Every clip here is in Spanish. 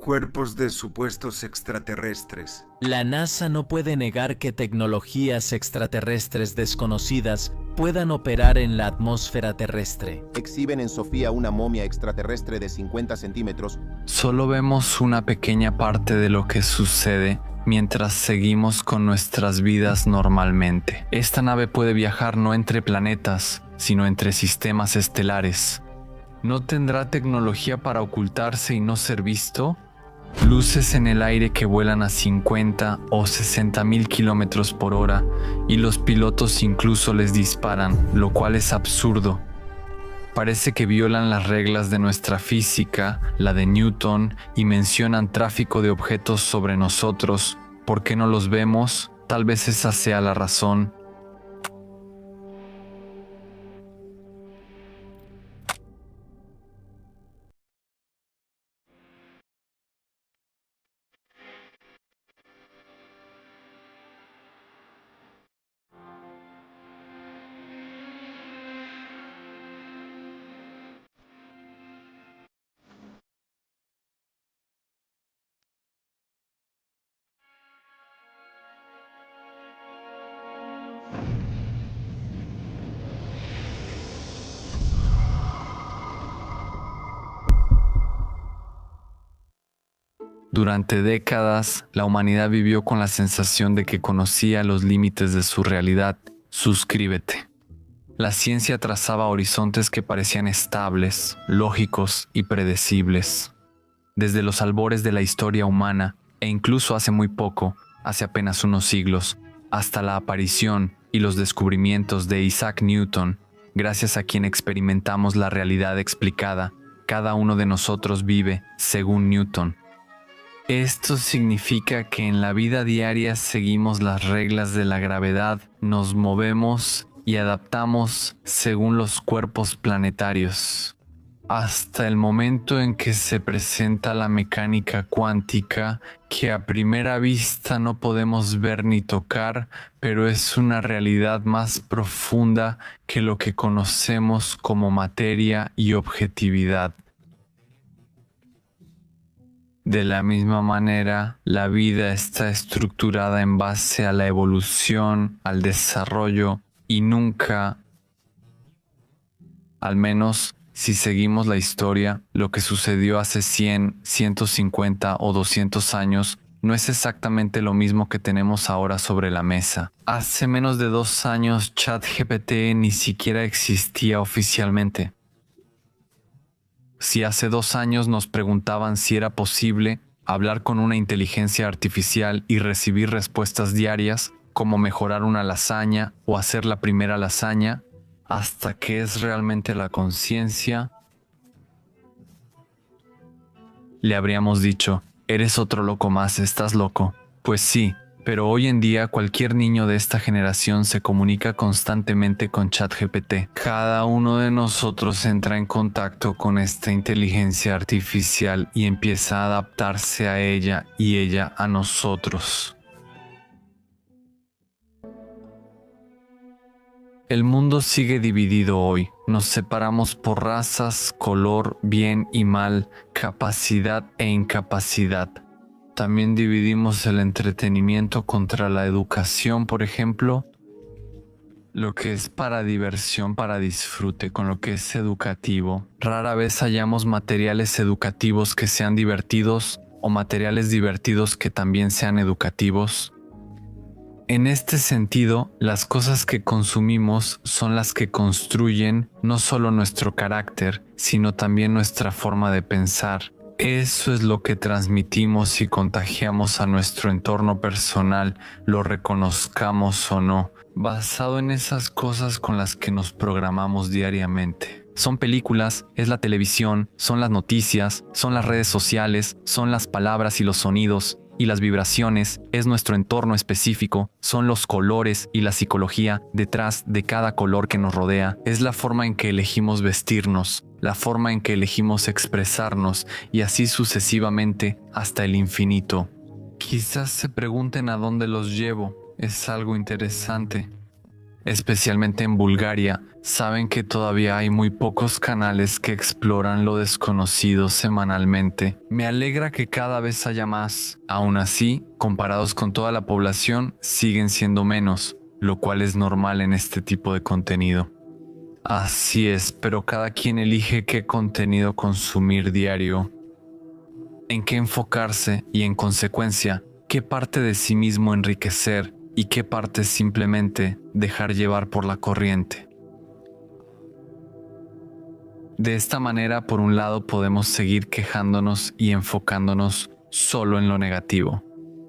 Cuerpos de supuestos extraterrestres. La NASA no puede negar que tecnologías extraterrestres desconocidas puedan operar en la atmósfera terrestre. Exhiben en Sofía una momia extraterrestre de 50 centímetros. Solo vemos una pequeña parte de lo que sucede mientras seguimos con nuestras vidas normalmente. Esta nave puede viajar no entre planetas, sino entre sistemas estelares. ¿No tendrá tecnología para ocultarse y no ser visto? Luces en el aire que vuelan a 50 o 60 mil kilómetros por hora y los pilotos incluso les disparan, lo cual es absurdo. Parece que violan las reglas de nuestra física, la de Newton, y mencionan tráfico de objetos sobre nosotros. ¿Por qué no los vemos? Tal vez esa sea la razón. Durante décadas, la humanidad vivió con la sensación de que conocía los límites de su realidad. Suscríbete. La ciencia trazaba horizontes que parecían estables, lógicos y predecibles. Desde los albores de la historia humana, e incluso hace muy poco, hace apenas unos siglos, hasta la aparición y los descubrimientos de Isaac Newton, gracias a quien experimentamos la realidad explicada, cada uno de nosotros vive según Newton. Esto significa que en la vida diaria seguimos las reglas de la gravedad, nos movemos y adaptamos según los cuerpos planetarios. Hasta el momento en que se presenta la mecánica cuántica, que a primera vista no podemos ver ni tocar, pero es una realidad más profunda que lo que conocemos como materia y objetividad. De la misma manera, la vida está estructurada en base a la evolución, al desarrollo y nunca, al menos si seguimos la historia, lo que sucedió hace 100, 150 o 200 años no es exactamente lo mismo que tenemos ahora sobre la mesa. Hace menos de 2 años ChatGPT ni siquiera existía oficialmente. Si hace 2 años nos preguntaban si era posible hablar con una inteligencia artificial y recibir respuestas diarias, como mejorar una lasaña o hacer la primera lasaña, hasta qué es realmente la conciencia, le habríamos dicho, eres otro loco más, estás loco. Pues sí, pero hoy en día cualquier niño de esta generación se comunica constantemente con ChatGPT. Cada uno de nosotros entra en contacto con esta inteligencia artificial y empieza a adaptarse a ella y ella a nosotros. El mundo sigue dividido hoy. Nos separamos por razas, color, bien y mal, capacidad e incapacidad. También dividimos el entretenimiento contra la educación, por ejemplo. Lo que es para diversión, para disfrute, con lo que es educativo. Rara vez hallamos materiales educativos que sean divertidos o materiales divertidos que también sean educativos. En este sentido, las cosas que consumimos son las que construyen no solo nuestro carácter, sino también nuestra forma de pensar. Eso es lo que transmitimos y contagiamos a nuestro entorno personal, lo reconozcamos o no, basado en esas cosas con las que nos programamos diariamente. Son películas, es la televisión, son las noticias, son las redes sociales, son las palabras y los sonidos. Y las vibraciones, es nuestro entorno específico, son los colores y la psicología detrás de cada color que nos rodea, es la forma en que elegimos vestirnos, la forma en que elegimos expresarnos y así sucesivamente hasta el infinito. Quizás se pregunten a dónde los llevo, es algo interesante. especialmente en Bulgaria, saben que todavía hay muy pocos canales que exploran lo desconocido semanalmente. Me alegra que cada vez haya más. Aún así, comparados con toda la población, siguen siendo menos, lo cual es normal en este tipo de contenido. Así es, pero cada quien elige qué contenido consumir diario, en qué enfocarse y, en consecuencia, qué parte de sí mismo enriquecer y qué parte simplemente dejar llevar por la corriente. De esta manera, por un lado, podemos seguir quejándonos y enfocándonos solo en lo negativo.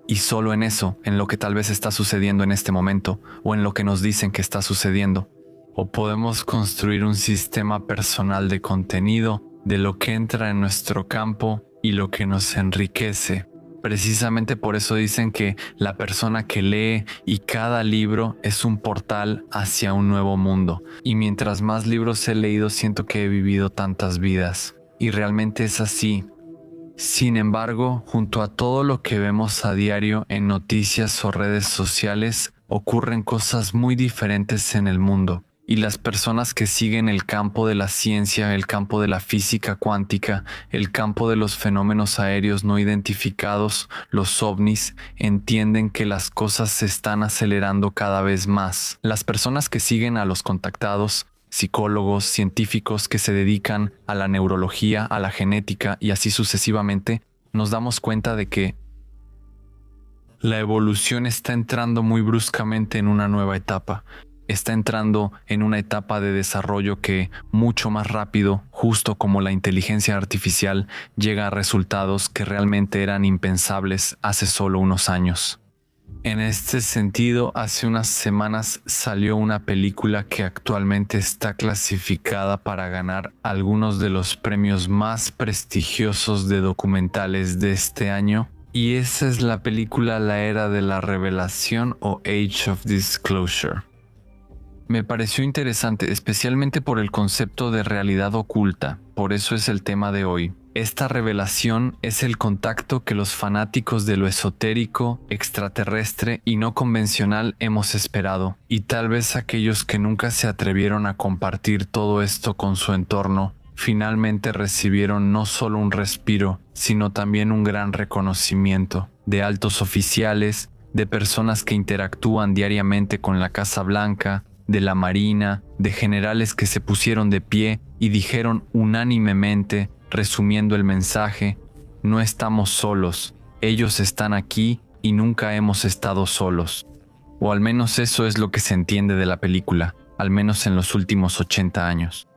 Y solo en eso, en lo que tal vez está sucediendo en este momento, o en lo que nos dicen que está sucediendo. O podemos construir un sistema personal de contenido, de lo que entra en nuestro campo y lo que nos enriquece. Precisamente por eso dicen que la persona que lee y cada libro es un portal hacia un nuevo mundo. Y mientras más libros he leído, siento que he vivido tantas vidas. Y realmente es así. Sin embargo, junto a todo lo que vemos a diario en noticias o redes sociales, ocurren cosas muy diferentes en el mundo. Y las personas que siguen el campo de la ciencia, el campo de la física cuántica, el campo de los fenómenos aéreos no identificados, los ovnis, entienden que las cosas se están acelerando cada vez más. Las personas que siguen a los contactados, psicólogos, científicos que se dedican a la neurología, a la genética y así sucesivamente, nos damos cuenta de que la evolución está entrando muy bruscamente en una nueva etapa. Está entrando en una etapa de desarrollo que, mucho más rápido, justo como la inteligencia artificial, llega a resultados que realmente eran impensables hace solo unos años. En este sentido, hace unas semanas salió una película que actualmente está clasificada para ganar algunos de los premios más prestigiosos de documentales de este año, y esa es la película La Era de la Revelación o Age of Disclosure. Me pareció interesante, especialmente por el concepto de realidad oculta, por eso es el tema de hoy. Esta revelación es el contacto que los fanáticos de lo esotérico, extraterrestre y no convencional hemos esperado, y tal vez aquellos que nunca se atrevieron a compartir todo esto con su entorno, finalmente recibieron no solo un respiro, sino también un gran reconocimiento de altos oficiales, de personas que interactúan diariamente con la Casa Blanca, de la Marina, de generales que se pusieron de pie y dijeron unánimemente, resumiendo el mensaje: no estamos solos, ellos están aquí y nunca hemos estado solos. O al menos eso es lo que se entiende de la película, al menos en los últimos 80 años.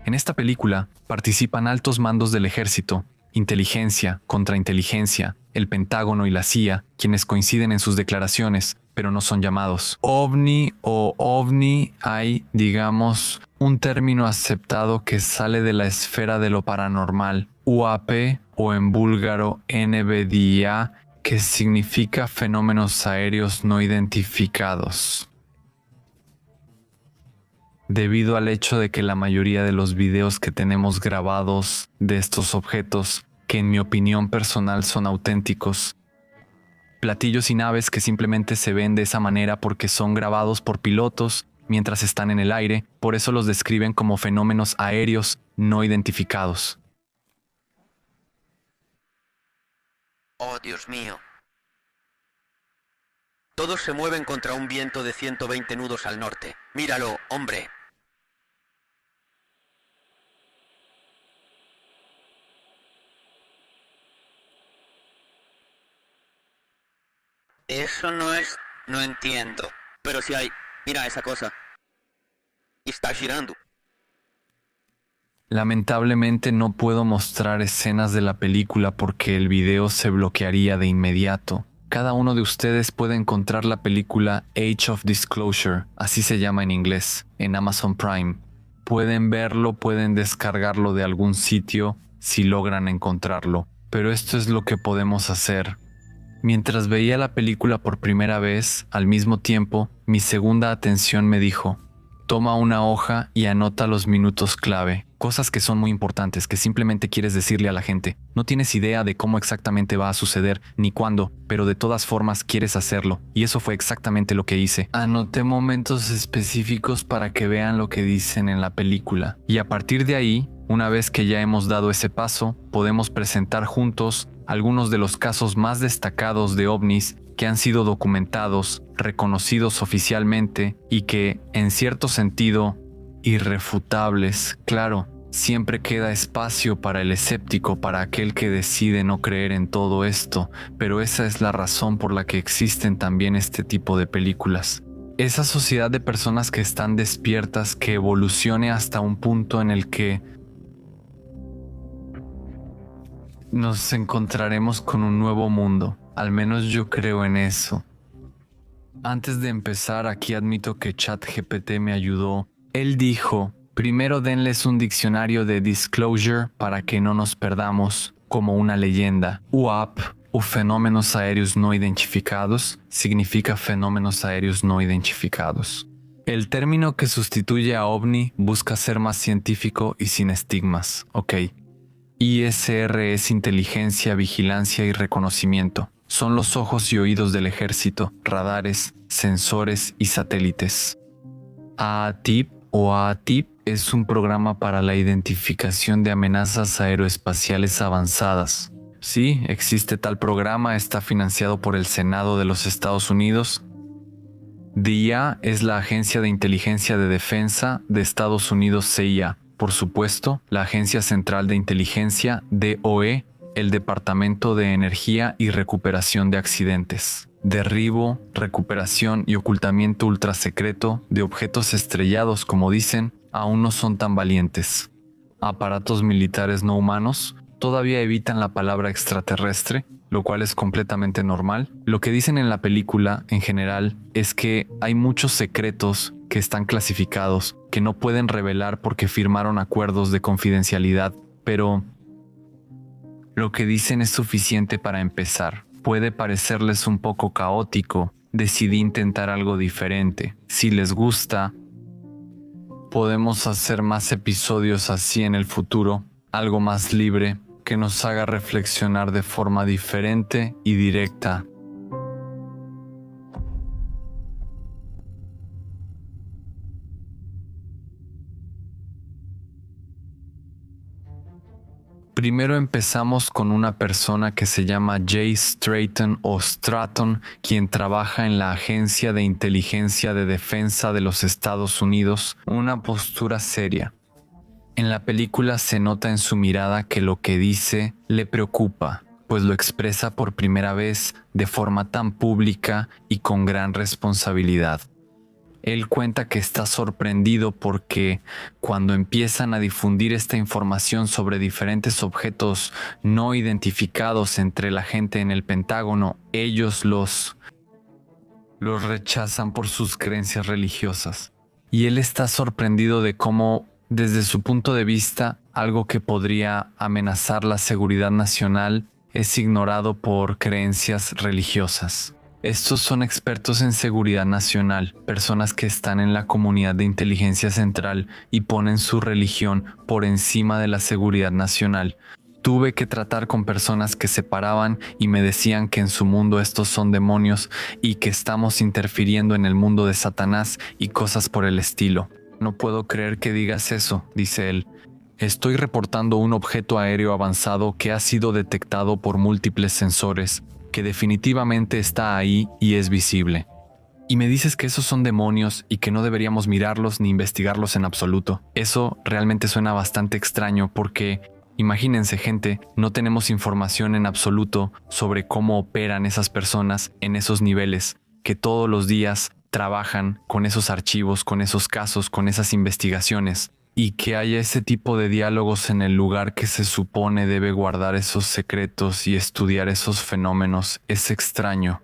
En esta película participan altos mandos del ejército, inteligencia, contrainteligencia, el Pentágono y la CIA, quienes coinciden en sus declaraciones, pero no son llamados. OVNI o OVNI hay, digamos, un término aceptado que sale de la esfera de lo paranormal, UAP o en búlgaro NVDA, que significa fenómenos aéreos no identificados. Debido al hecho de que la mayoría de los videos que tenemos grabados de estos objetos, que en mi opinión personal son auténticos, platillos y naves que simplemente se ven de esa manera porque son grabados por pilotos mientras están en el aire, por eso los describen como fenómenos aéreos no identificados. Oh, Dios mío. Todos se mueven contra un viento de 120 nudos al norte. Míralo, hombre. Eso no es... No entiendo. Pero si hay... Mira esa cosa. Está girando. Lamentablemente no puedo mostrar escenas de la película porque el video se bloquearía de inmediato. Cada uno de ustedes puede encontrar la película Age of Disclosure, así se llama en inglés, en Amazon Prime. Pueden verlo, pueden descargarlo de algún sitio si logran encontrarlo. Pero esto es lo que podemos hacer. Mientras veía la película por primera vez, al mismo tiempo, mi segunda atención me dijo: toma una hoja y anota los minutos clave. Cosas que son muy importantes, que simplemente quieres decirle a la gente. No tienes idea de cómo exactamente va a suceder, ni cuándo, pero de todas formas quieres hacerlo. Y eso fue exactamente lo que hice. Anoté momentos específicos para que vean lo que dicen en la película. Y a partir de ahí, una vez que ya hemos dado ese paso, podemos presentar juntos algunos de los casos más destacados de ovnis que han sido documentados, reconocidos oficialmente y que, en cierto sentido, irrefutables. Claro, siempre queda espacio para el escéptico, para aquel que decide no creer en todo esto, pero esa es la razón por la que existen también este tipo de películas. Esa sociedad de personas que están despiertas, que evolucione hasta un punto en el que nos encontraremos con un nuevo mundo. Al menos yo creo en eso. Antes de empezar, aquí admito que ChatGPT me ayudó. Él dijo, primero denles un diccionario de disclosure para que no nos perdamos, como una leyenda. UAP, o fenómenos aéreos no identificados, significa fenómenos aéreos no identificados. El término que sustituye a OVNI busca ser más científico y sin estigmas. Ok. ISR es inteligencia, vigilancia y reconocimiento. Son los ojos y oídos del ejército, radares, sensores y satélites. AATIP o AATIP es un programa para la identificación de amenazas aeroespaciales avanzadas. Sí, existe tal programa, está financiado por el Senado de los Estados Unidos. DIA es la Agencia de Inteligencia de Defensa de Estados Unidos, CIA. Por supuesto, la Agencia Central de Inteligencia, DOE, el Departamento de Energía y Recuperación de Accidentes. Derribo, recuperación y ocultamiento ultrasecreto de objetos estrellados, como dicen, aún no son tan valientes. Aparatos militares no humanos todavía evitan la palabra extraterrestre, lo cual es completamente normal. Lo que dicen en la película, en general, es que hay muchos secretos que están clasificados, que no pueden revelar porque firmaron acuerdos de confidencialidad, pero lo que dicen es suficiente para empezar. Puede parecerles un poco caótico. Decidí intentar algo diferente. Si les gusta, podemos hacer más episodios así en el futuro, algo más libre, que nos haga reflexionar de forma diferente y directa. Primero empezamos con una persona que se llama Jay Stratton o Stratton, quien trabaja en la Agencia de Inteligencia de Defensa de los Estados Unidos, una postura seria. En la película se nota en su mirada que lo que dice le preocupa, pues lo expresa por primera vez de forma tan pública y con gran responsabilidad. Él cuenta que está sorprendido porque cuando empiezan a difundir esta información sobre diferentes objetos no identificados entre la gente en el Pentágono, ellos los rechazan por sus creencias religiosas. Y él está sorprendido de cómo, desde su punto de vista, algo que podría amenazar la seguridad nacional es ignorado por creencias religiosas. Estos son expertos en seguridad nacional, personas que están en la comunidad de inteligencia central y ponen su religión por encima de la seguridad nacional. Tuve que tratar con personas que se paraban y me decían que en su mundo estos son demonios y que estamos interfiriendo en el mundo de Satanás y cosas por el estilo. No puedo creer que digas eso, dice él. Estoy reportando un objeto aéreo avanzado que ha sido detectado por múltiples sensores, que definitivamente está ahí y es visible. Y me dices que esos son demonios y que no deberíamos mirarlos ni investigarlos en absoluto. Eso realmente suena bastante extraño porque, imagínense gente, no tenemos información en absoluto sobre cómo operan esas personas en esos niveles, que todos los días trabajan con esos archivos, con esos casos, con esas investigaciones. Y que haya ese tipo de diálogos en el lugar que se supone debe guardar esos secretos y estudiar esos fenómenos es extraño.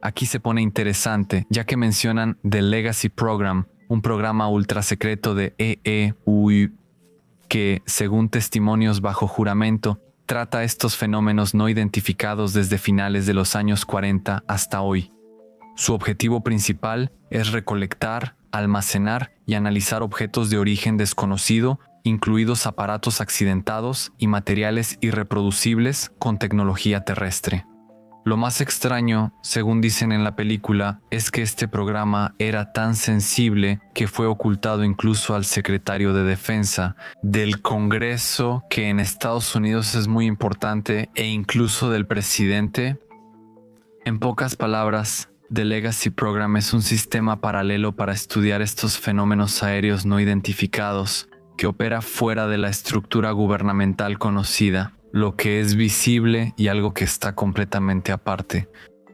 Aquí se pone interesante, ya que mencionan The Legacy Program, un programa ultra secreto de EEUI, que, según testimonios bajo juramento, trata estos fenómenos no identificados desde finales de los años 40 hasta hoy. Su objetivo principal es recolectar, almacenar y analizar objetos de origen desconocido, incluidos aparatos accidentados y materiales irreproducibles con tecnología terrestre. Lo más extraño, según dicen en la película, es que este programa era tan sensible que fue ocultado incluso al secretario de Defensa, del Congreso, que en Estados Unidos es muy importante, e incluso del presidente. En pocas palabras, The Legacy Program es un sistema paralelo para estudiar estos fenómenos aéreos no identificados, que opera fuera de la estructura gubernamental conocida, lo que es visible y algo que está completamente aparte,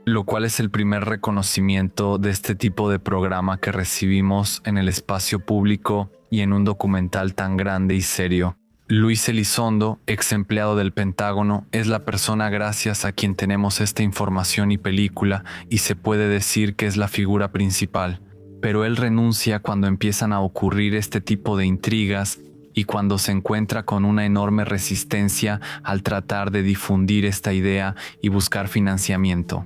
lo cual es el primer reconocimiento de este tipo de programa que recibimos en el espacio público y en un documental tan grande y serio. Luis Elizondo, ex empleado del Pentágono, es la persona gracias a quien tenemos esta información y película, y se puede decir que es la figura principal. Pero él renuncia cuando empiezan a ocurrir este tipo de intrigas y cuando se encuentra con una enorme resistencia al tratar de difundir esta idea y buscar financiamiento.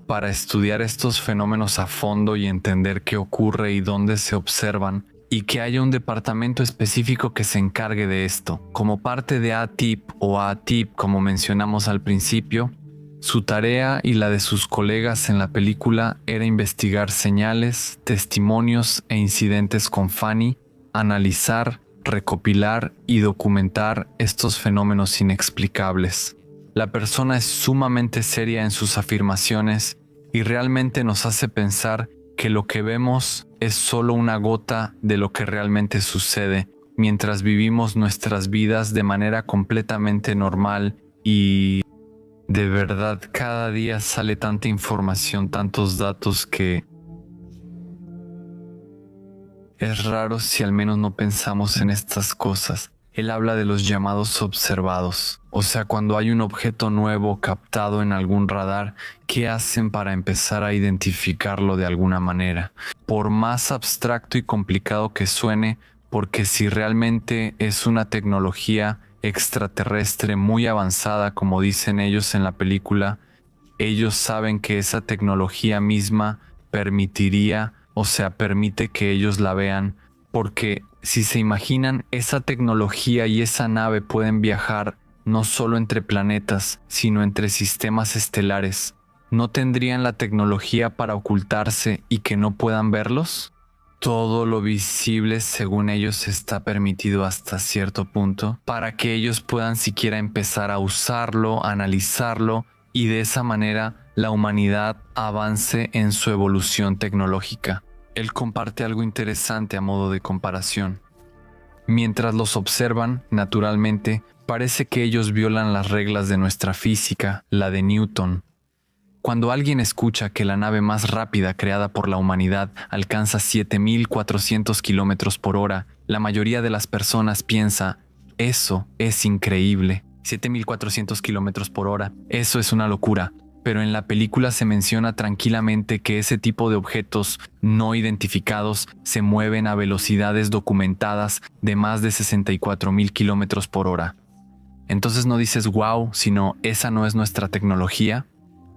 Para estudiar estos fenómenos a fondo y entender qué ocurre y dónde se observan, y que haya un departamento específico que se encargue de esto, como parte de ATIP o ATIP, como mencionamos al principio, su tarea y la de sus colegas en la película era investigar señales, testimonios e incidentes con Fanny, analizar, recopilar y documentar estos fenómenos inexplicables. La persona es sumamente seria en sus afirmaciones y realmente nos hace pensar que lo que vemos es solo una gota de lo que realmente sucede mientras vivimos nuestras vidas de manera completamente normal. Y de verdad cada día sale tanta información, tantos datos, que es raro si al menos no pensamos en estas cosas. Él habla de los llamados observados, o sea, cuando hay un objeto nuevo captado en algún radar, ¿qué hacen para empezar a identificarlo de alguna manera? Por más abstracto y complicado que suene, porque si realmente es una tecnología extraterrestre muy avanzada, como dicen ellos en la película, ellos saben que esa tecnología misma permite que ellos la vean, porque si se imaginan, esa tecnología y esa nave pueden viajar no solo entre planetas, sino entre sistemas estelares. ¿No tendrían la tecnología para ocultarse y que no puedan verlos? Todo lo visible, según ellos, está permitido hasta cierto punto, para que ellos puedan siquiera empezar a usarlo, analizarlo, y de esa manera la humanidad avance en su evolución tecnológica. Él comparte algo interesante a modo de comparación. Mientras los observan, naturalmente, parece que ellos violan las reglas de nuestra física, la de Newton. Cuando alguien escucha que la nave más rápida creada por la humanidad alcanza 7.400 kilómetros por hora, la mayoría de las personas piensa, eso es increíble. 7.400 kilómetros por hora, eso es una locura. Pero en la película se menciona tranquilamente que ese tipo de objetos no identificados se mueven a velocidades documentadas de más de 64.000 kilómetros por hora. Entonces no dices wow, sino esa no es nuestra tecnología.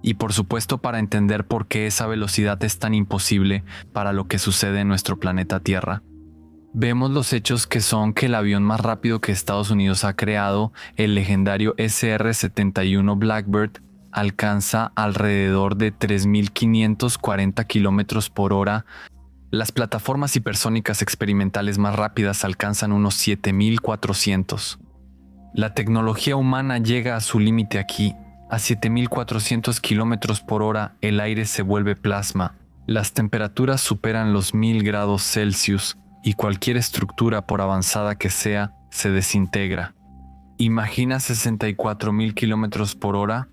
Y por supuesto, para entender por qué esa velocidad es tan imposible para lo que sucede en nuestro planeta Tierra, vemos los hechos que son que el avión más rápido que Estados Unidos ha creado, el legendario SR-71 Blackbird, alcanza alrededor de 3.540 kilómetros por hora. Las plataformas hipersónicas experimentales más rápidas alcanzan unos 7.400. La tecnología humana llega a su límite aquí. A 7.400 kilómetros por hora el aire se vuelve plasma. Las temperaturas superan los 1.000 grados Celsius y cualquier estructura, por avanzada que sea, se desintegra. Imagina 64.000 kilómetros por hora.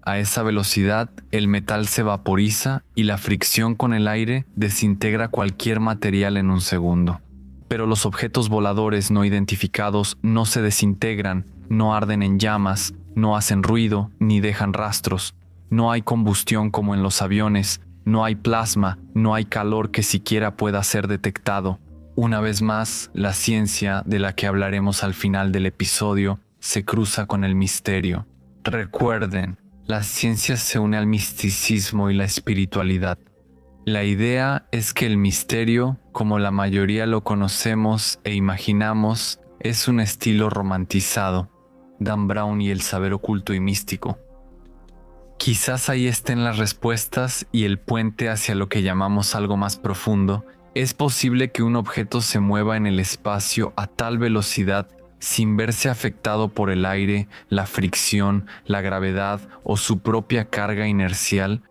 A esa velocidad, el metal se vaporiza y la fricción con el aire desintegra cualquier material en un segundo. Pero los objetos voladores no identificados no se desintegran, no arden en llamas, no hacen ruido ni dejan rastros. No hay combustión como en los aviones, no hay plasma, no hay calor que siquiera pueda ser detectado. Una vez más, la ciencia, de la que hablaremos al final del episodio, se cruza con el misterio. Recuerden, la ciencia se une al misticismo y la espiritualidad. La idea es que el misterio, como la mayoría lo conocemos e imaginamos, es un estilo romantizado. Dan Brown y el saber oculto y místico. Quizás ahí estén las respuestas y el puente hacia lo que llamamos algo más profundo. Es posible que un objeto se mueva en el espacio a tal velocidad sin verse afectado por el aire, la fricción, la gravedad o su propia carga inercial.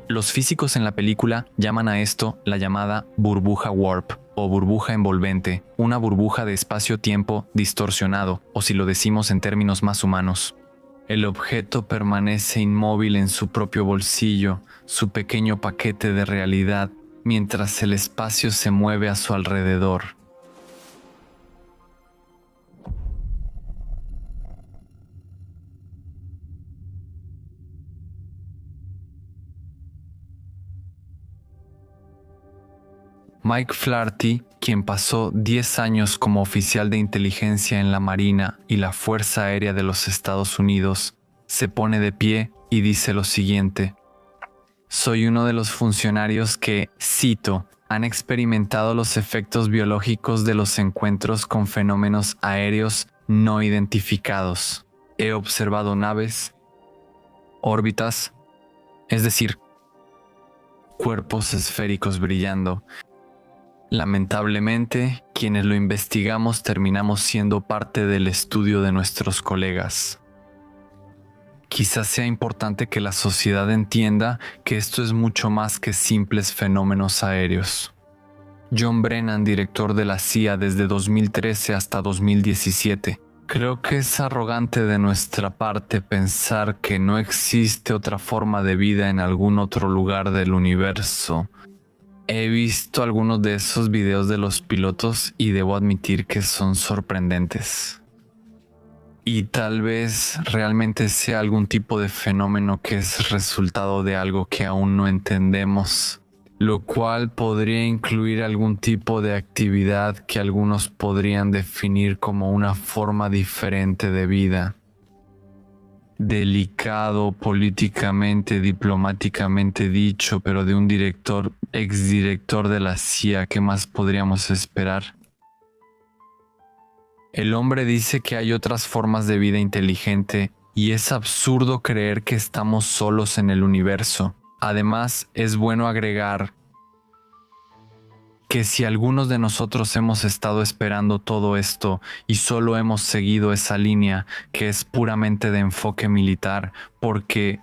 Los físicos en la película llaman a esto la llamada burbuja warp o burbuja envolvente, una burbuja de espacio-tiempo distorsionado, o si lo decimos en términos más humanos. El objeto permanece inmóvil en su propio bolsillo, su pequeño paquete de realidad, mientras el espacio se mueve a su alrededor. Mike Flaherty, quien pasó 10 años como oficial de inteligencia en la Marina y la Fuerza Aérea de los Estados Unidos, se pone de pie y dice lo siguiente: "Soy uno de los funcionarios que, cito, han experimentado los efectos biológicos de los encuentros con fenómenos aéreos no identificados. He observado naves, órbitas, es decir, cuerpos esféricos brillando. Lamentablemente, quienes lo investigamos terminamos siendo parte del estudio de nuestros colegas. Quizás sea importante que la sociedad entienda que esto es mucho más que simples fenómenos aéreos". John Brennan, director de la CIA desde 2013 hasta 2017. Creo que es arrogante de nuestra parte pensar que no existe otra forma de vida en algún otro lugar del universo. He visto algunos de esos videos de los pilotos y debo admitir que son sorprendentes. Y tal vez realmente sea algún tipo de fenómeno que es resultado de algo que aún no entendemos, lo cual podría incluir algún tipo de actividad que algunos podrían definir como una forma diferente de vida. Delicado políticamente, diplomáticamente dicho, pero de un exdirector de la CIA, ¿qué más podríamos esperar? El hombre dice que hay otras formas de vida inteligente y es absurdo creer que estamos solos en el universo. Además, es bueno agregar que si algunos de nosotros hemos estado esperando todo esto y solo hemos seguido esa línea que es puramente de enfoque militar, porque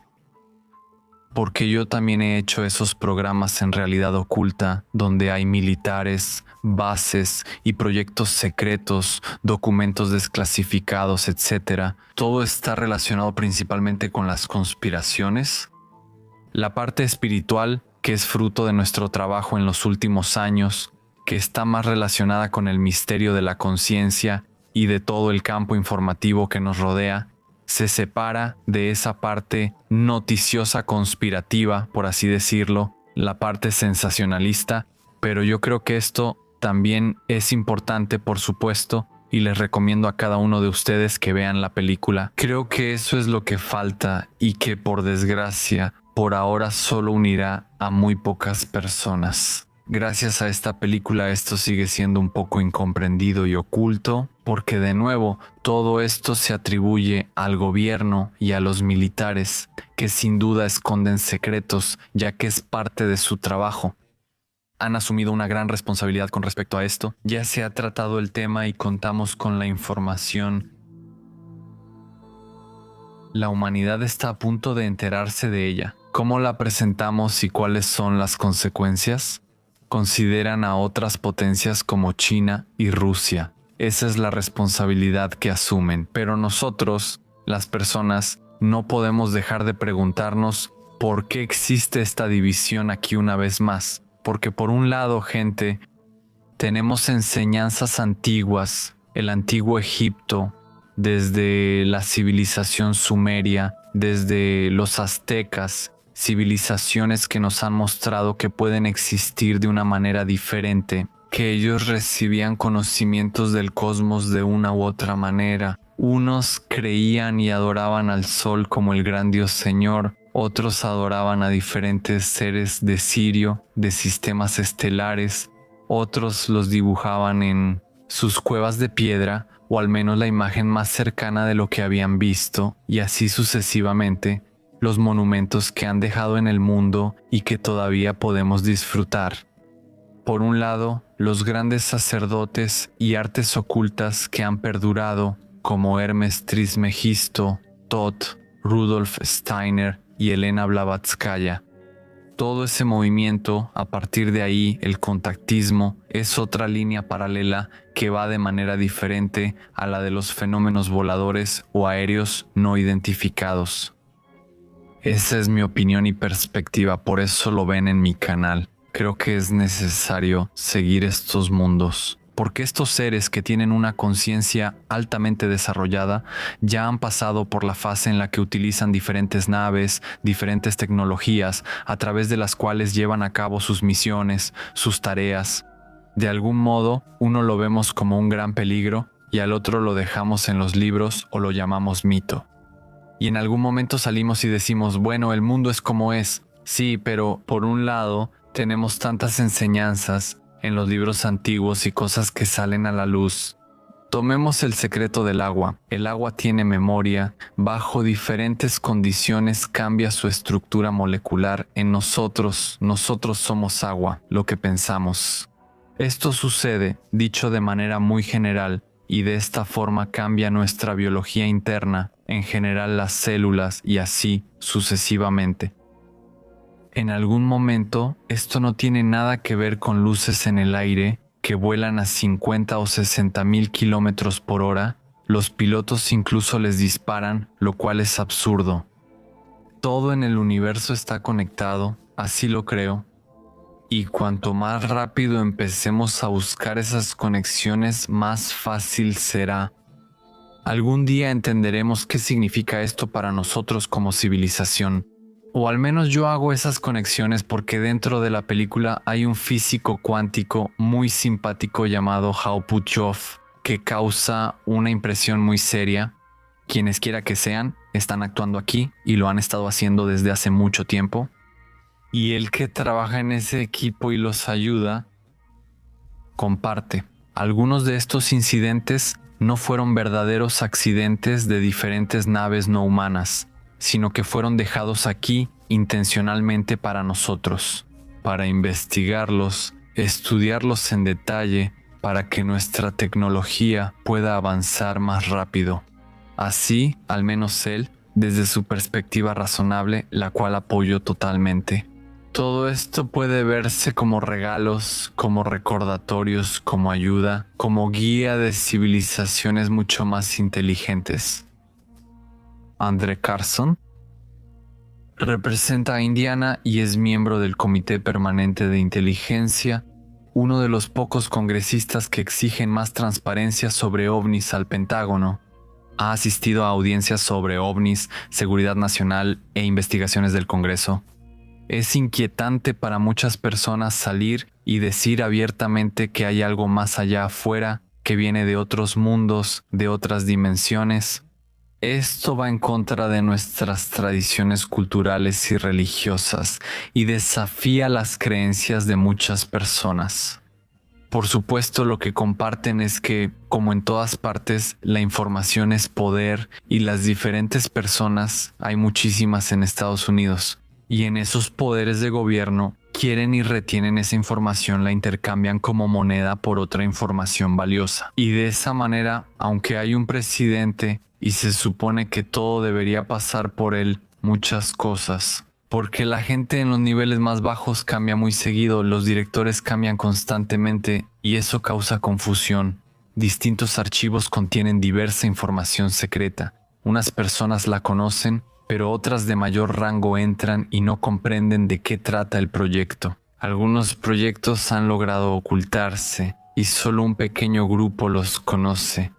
yo también he hecho esos programas en realidad oculta, donde hay militares, bases y proyectos secretos, documentos desclasificados, etc. Todo está relacionado principalmente con las conspiraciones. La parte espiritual, que es fruto de nuestro trabajo en los últimos años, que está más relacionada con el misterio de la conciencia y de todo el campo informativo que nos rodea, se separa de esa parte noticiosa conspirativa, por así decirlo, la parte sensacionalista, pero yo creo que esto también es importante, por supuesto, y les recomiendo a cada uno de ustedes que vean la película. Creo que eso es lo que falta y que, por desgracia, por ahora solo unirá a muy pocas personas. Gracias a esta película esto sigue siendo un poco incomprendido y oculto, porque de nuevo todo esto se atribuye al gobierno y a los militares, que sin duda esconden secretos, ya que es parte de su trabajo. Han asumido una gran responsabilidad con respecto a esto. Ya se ha tratado el tema y contamos con la información. La humanidad está a punto de enterarse de ella. ¿Cómo la presentamos y cuáles son las consecuencias? Consideran a otras potencias como China y Rusia. Esa es la responsabilidad que asumen. Pero nosotros, las personas, no podemos dejar de preguntarnos por qué existe esta división aquí una vez más. Porque por un lado, gente, tenemos enseñanzas antiguas, el antiguo Egipto, desde la civilización sumeria, desde los aztecas, civilizaciones que nos han mostrado que pueden existir de una manera diferente, que ellos recibían conocimientos del cosmos de una u otra manera, Unos creían y adoraban al sol como el gran Dios Señor, otros adoraban a diferentes seres de Sirio, de sistemas estelares, otros los dibujaban en sus cuevas de piedra, o al menos la imagen más cercana de lo que habían visto, y así sucesivamente, los monumentos que han dejado en el mundo y que todavía podemos disfrutar. Por un lado, los grandes sacerdotes y artes ocultas que han perdurado, como Hermes Trismegisto, Thoth, Rudolf Steiner y Elena Blavatskaya. Todo ese movimiento, a partir de ahí, el contactismo, es otra línea paralela que va de manera diferente a la de los fenómenos voladores o aéreos no identificados. Esa es mi opinión y perspectiva, por eso lo ven en mi canal. Creo que es necesario seguir estos mundos, porque estos seres que tienen una conciencia altamente desarrollada ya han pasado por la fase en la que utilizan diferentes naves, diferentes tecnologías, a través de las cuales llevan a cabo sus misiones, sus tareas. De algún modo, uno lo vemos como un gran peligro y al otro lo dejamos en los libros o lo llamamos mito. Y en algún momento salimos y decimos, bueno, el mundo es como es. Sí, pero por un lado tenemos tantas enseñanzas en los libros antiguos y cosas que salen a la luz. Tomemos el secreto del agua. El agua tiene memoria. Bajo diferentes condiciones cambia su estructura molecular en nosotros. Nosotros somos agua, lo que pensamos. Esto sucede, dicho de manera muy general, y de esta forma cambia nuestra biología interna, en general las células y así sucesivamente. En algún momento, esto no tiene nada que ver con luces en el aire que vuelan a 50 o 60 mil kilómetros por hora. Los pilotos incluso les disparan, lo cual es absurdo. Todo en el universo está conectado, así lo creo. Y cuanto más rápido empecemos a buscar esas conexiones, más fácil será. Algún día entenderemos qué significa esto para nosotros como civilización. O al menos yo hago esas conexiones porque dentro de la película hay un físico cuántico muy simpático llamado Hao Puchov que causa una impresión muy seria. Quienes quiera que sean, están actuando aquí y lo han estado haciendo desde hace mucho tiempo. Y el que trabaja en ese equipo y los ayuda, comparte. Algunos de estos incidentes no fueron verdaderos accidentes de diferentes naves no humanas, sino que fueron dejados aquí intencionalmente para nosotros, para investigarlos, estudiarlos en detalle, para que nuestra tecnología pueda avanzar más rápido. Así, al menos él, desde su perspectiva razonable, la cual apoyo totalmente. Todo esto puede verse como regalos, como recordatorios, como ayuda, como guía de civilizaciones mucho más inteligentes. Andre Carson representa a Indiana y es miembro del Comité Permanente de Inteligencia, uno de los pocos congresistas que exigen más transparencia sobre ovnis al Pentágono. Ha asistido a audiencias sobre ovnis, seguridad nacional e investigaciones del Congreso. Es inquietante para muchas personas salir y decir abiertamente que hay algo más allá afuera, que viene de otros mundos, de otras dimensiones. Esto va en contra de nuestras tradiciones culturales y religiosas y desafía las creencias de muchas personas. Por supuesto, lo que comparten es que, como en todas partes, la información es poder y las diferentes personas, hay muchísimas en Estados Unidos, y en esos poderes de gobierno quieren y retienen esa información, la intercambian como moneda por otra información valiosa. Y de esa manera, aunque hay un presidente y se supone que todo debería pasar por él, muchas cosas, porque la gente en los niveles más bajos cambia muy seguido, los directores cambian constantemente y eso causa confusión. Distintos archivos contienen diversa información secreta. Unas personas la conocen, pero otras de mayor rango entran y no comprenden de qué trata el proyecto. Algunos proyectos han logrado ocultarse y solo un pequeño grupo los conoce.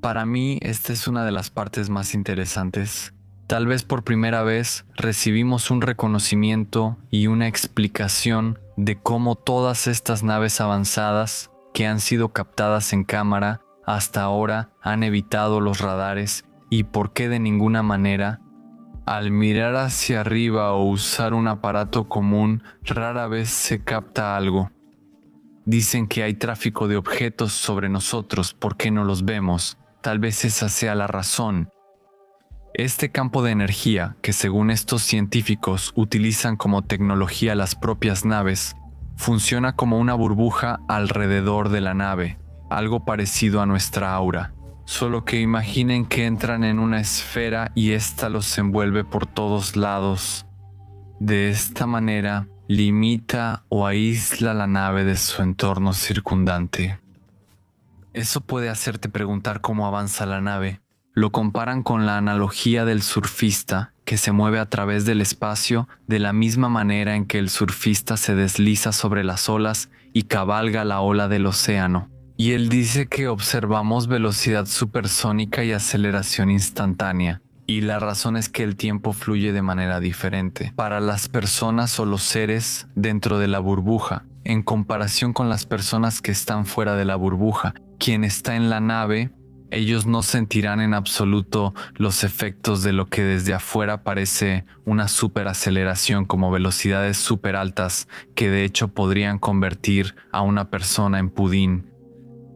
Para mí, esta es una de las partes más interesantes. Tal vez por primera vez recibimos un reconocimiento y una explicación de cómo todas estas naves avanzadas que han sido captadas en cámara hasta ahora han evitado los radares y por qué de ninguna manera, al mirar hacia arriba o usar un aparato común, rara vez se capta algo. Dicen que hay tráfico de objetos sobre nosotros, ¿por qué no los vemos? Tal vez esa sea la razón. Este campo de energía, que según estos científicos utilizan como tecnología las propias naves, funciona como una burbuja alrededor de la nave, algo parecido a nuestra aura. Solo que imaginen que entran en una esfera y ésta los envuelve por todos lados. De esta manera, limita o aísla la nave de su entorno circundante. Eso puede hacerte preguntar cómo avanza la nave. Lo comparan con la analogía del surfista que se mueve a través del espacio de la misma manera en que el surfista se desliza sobre las olas y cabalga la ola del océano. Y él dice que observamos velocidad supersónica y aceleración instantánea. Y la razón es que el tiempo fluye de manera diferente para las personas o los seres dentro de la burbuja, en comparación con las personas que están fuera de la burbuja. Quien está en la nave, ellos no sentirán en absoluto los efectos de lo que desde afuera parece una superaceleración, como velocidades súper altas que de hecho podrían convertir a una persona en pudín.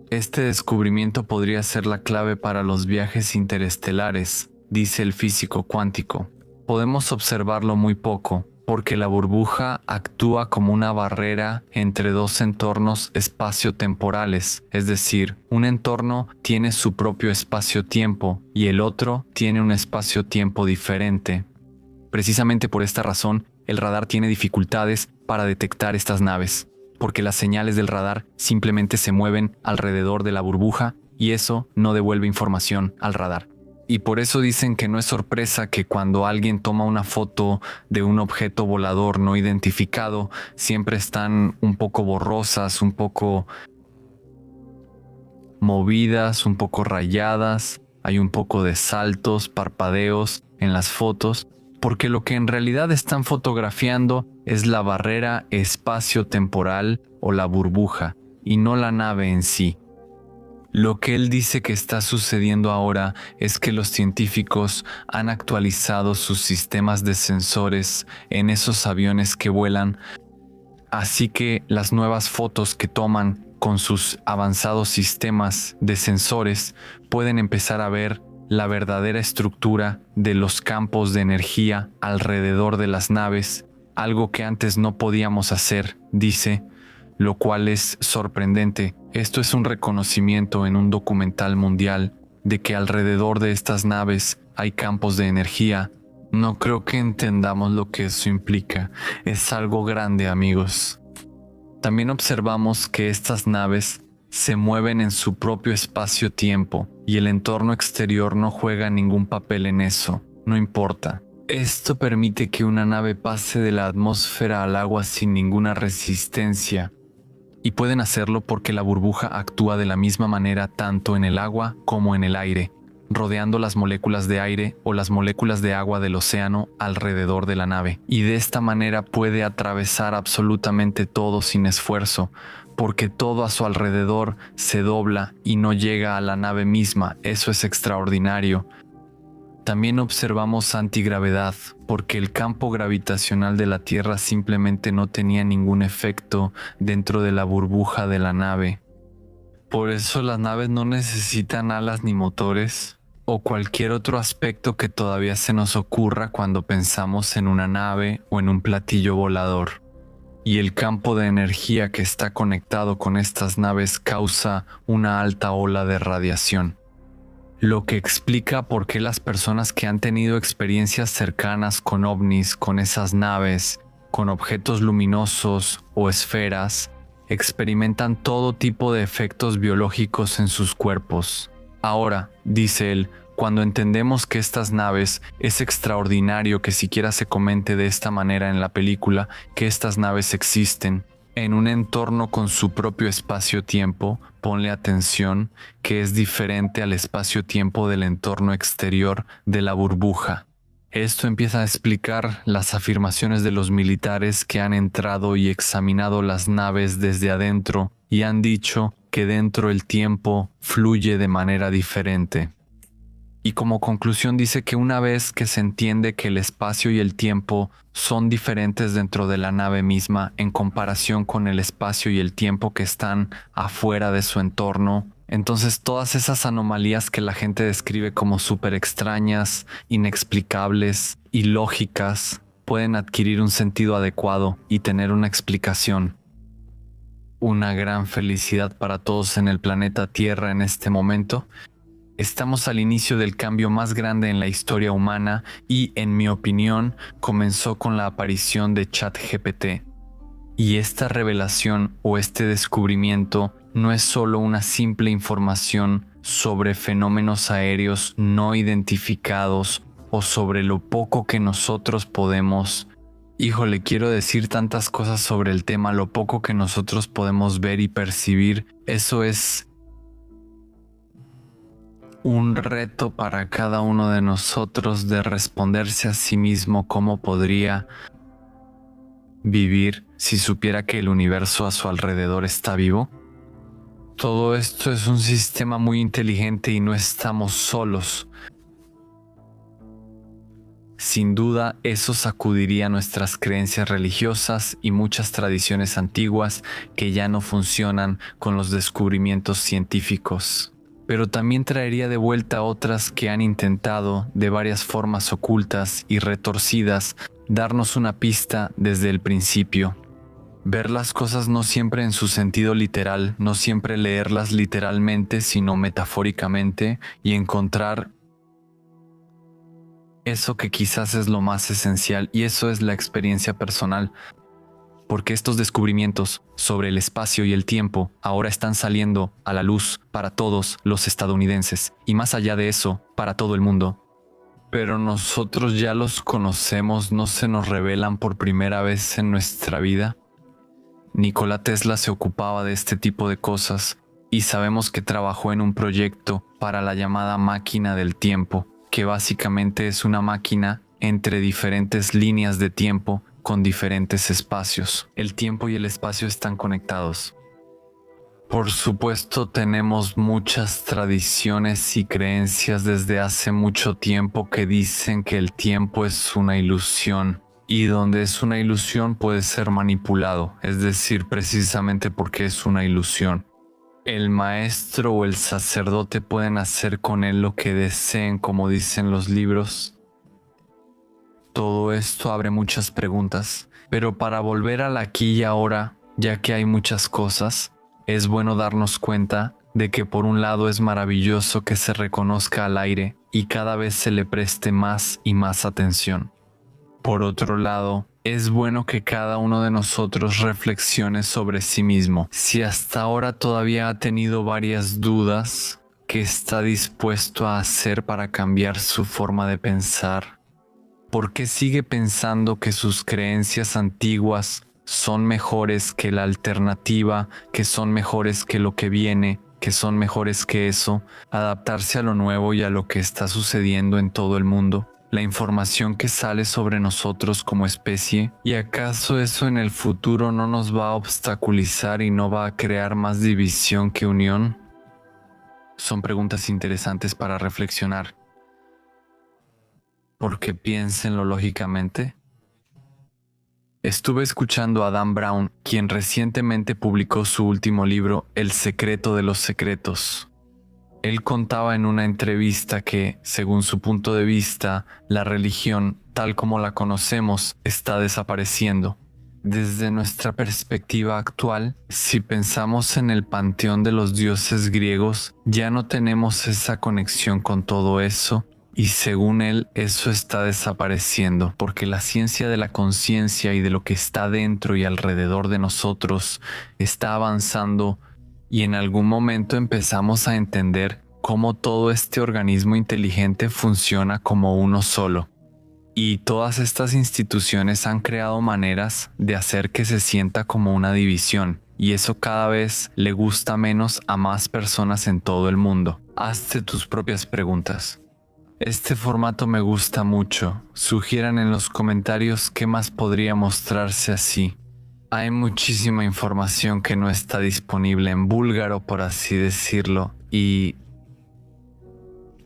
Este descubrimiento podría ser la clave para los viajes interestelares, dice el físico cuántico. Podemos observarlo muy poco, porque la burbuja actúa como una barrera entre dos entornos espaciotemporales, es decir, un entorno tiene su propio espacio-tiempo y el otro tiene un espacio-tiempo diferente. Precisamente por esta razón, el radar tiene dificultades para detectar estas naves, porque las señales del radar simplemente se mueven alrededor de la burbuja y eso no devuelve información al radar. Y por eso dicen que no es sorpresa que cuando alguien toma una foto de un objeto volador no identificado, siempre están un poco borrosas, un poco movidas, un poco rayadas, hay un poco de saltos, parpadeos en las fotos, porque lo que en realidad están fotografiando es la barrera espacio-temporal o la burbuja, y no la nave en sí. Lo que él dice que está sucediendo ahora es que los científicos han actualizado sus sistemas de sensores en esos aviones que vuelan, así que las nuevas fotos que toman con sus avanzados sistemas de sensores pueden empezar a ver la verdadera estructura de los campos de energía alrededor de las naves, algo que antes no podíamos hacer, dice, lo cual es sorprendente. Esto es un reconocimiento en un documental mundial de que alrededor de estas naves hay campos de energía. No creo que entendamos lo que eso implica. Es algo grande, amigos. También observamos que estas naves se mueven en su propio espacio-tiempo y el entorno exterior no juega ningún papel en eso. No importa. Esto permite que una nave pase de la atmósfera al agua sin ninguna resistencia. Y pueden hacerlo porque la burbuja actúa de la misma manera tanto en el agua como en el aire, rodeando las moléculas de aire o las moléculas de agua del océano alrededor de la nave. Y de esta manera puede atravesar absolutamente todo sin esfuerzo, porque todo a su alrededor se dobla y no llega a la nave misma. Eso es extraordinario. También observamos antigravedad, porque el campo gravitacional de la Tierra simplemente no tenía ningún efecto dentro de la burbuja de la nave. Por eso las naves no necesitan alas ni motores, o cualquier otro aspecto que todavía se nos ocurra cuando pensamos en una nave o en un platillo volador. Y el campo de energía que está conectado con estas naves causa una alta ola de radiación. Lo que explica por qué las personas que han tenido experiencias cercanas con ovnis, con esas naves, con objetos luminosos o esferas, experimentan todo tipo de efectos biológicos en sus cuerpos. Ahora, dice él, cuando entendemos que estas naves, es extraordinario que siquiera se comente de esta manera en la película que estas naves existen, en un entorno con su propio espacio-tiempo, ponle atención, que es diferente al espacio-tiempo del entorno exterior de la burbuja. Esto empieza a explicar las afirmaciones de los militares que han entrado y examinado las naves desde adentro y han dicho que dentro el tiempo fluye de manera diferente. Y como conclusión dice que una vez que se entiende que el espacio y el tiempo son diferentes dentro de la nave misma en comparación con el espacio y el tiempo que están afuera de su entorno, entonces todas esas anomalías que la gente describe como súper extrañas, inexplicables, ilógicas, pueden adquirir un sentido adecuado y tener una explicación. Una gran felicidad para todos en el planeta Tierra en este momento. Estamos al inicio del cambio más grande en la historia humana y, en mi opinión, comenzó con la aparición de ChatGPT. Y esta revelación o este descubrimiento no es solo una simple información sobre fenómenos aéreos no identificados o sobre lo poco que nosotros podemos. Híjole, quiero decir tantas cosas sobre el tema, lo poco que nosotros podemos ver y percibir. Eso es un reto para cada uno de nosotros de responderse a sí mismo cómo podría vivir si supiera que el universo a su alrededor está vivo. Todo esto es un sistema muy inteligente y no estamos solos. Sin duda, eso sacudiría nuestras creencias religiosas y muchas tradiciones antiguas que ya no funcionan con los descubrimientos científicos. Pero también traería de vuelta otras que han intentado, de varias formas ocultas y retorcidas, darnos una pista desde el principio. Ver las cosas no siempre en su sentido literal, no siempre leerlas literalmente, sino metafóricamente, y encontrar eso que quizás es lo más esencial, y eso es la experiencia personal. Porque estos descubrimientos sobre el espacio y el tiempo ahora están saliendo a la luz para todos los estadounidenses, y más allá de eso, para todo el mundo. Pero nosotros ya los conocemos, no se nos revelan por primera vez en nuestra vida. Nikola Tesla se ocupaba de este tipo de cosas y sabemos que trabajó en un proyecto para la llamada máquina del tiempo, que básicamente es una máquina entre diferentes líneas de tiempo con diferentes espacios. El tiempo y el espacio están conectados. Por supuesto, tenemos muchas tradiciones y creencias desde hace mucho tiempo que dicen que el tiempo es una ilusión. Y donde es una ilusión puede ser manipulado, es decir, precisamente porque es una ilusión. El maestro o el sacerdote pueden hacer con él lo que deseen, como dicen los libros. Todo esto abre muchas preguntas, pero para volver al aquí y ahora, ya que hay muchas cosas, es bueno darnos cuenta de que por un lado es maravilloso que se reconozca al aire y cada vez se le preste más y más atención. Por otro lado, es bueno que cada uno de nosotros reflexione sobre sí mismo. Si hasta ahora todavía ha tenido varias dudas, ¿qué está dispuesto a hacer para cambiar su forma de pensar? ¿Por qué sigue pensando que sus creencias antiguas son mejores que la alternativa, que son mejores que lo que viene, que son mejores que eso? Adaptarse a lo nuevo y a lo que está sucediendo en todo el mundo. La información que sale sobre nosotros como especie, ¿y acaso eso en el futuro no nos va a obstaculizar y no va a crear más división que unión? Son preguntas interesantes para reflexionar. Porque piénsenlo lógicamente. Estuve escuchando a Dan Brown, quien recientemente publicó su último libro, El secreto de los secretos. Él contaba en una entrevista que, según su punto de vista, la religión, tal como la conocemos, está desapareciendo. Desde nuestra perspectiva actual, si pensamos en el panteón de los dioses griegos, ya no tenemos esa conexión con todo eso, y según él, eso está desapareciendo, porque la ciencia de la conciencia y de lo que está dentro y alrededor de nosotros está avanzando. Y en algún momento empezamos a entender cómo todo este organismo inteligente funciona como uno solo. Y todas estas instituciones han creado maneras de hacer que se sienta como una división. Y eso cada vez le gusta menos a más personas en todo el mundo. Hazte tus propias preguntas. Este formato me gusta mucho. Sugieran en los comentarios qué más podría mostrarse así. Hay muchísima información que no está disponible en búlgaro, por así decirlo, y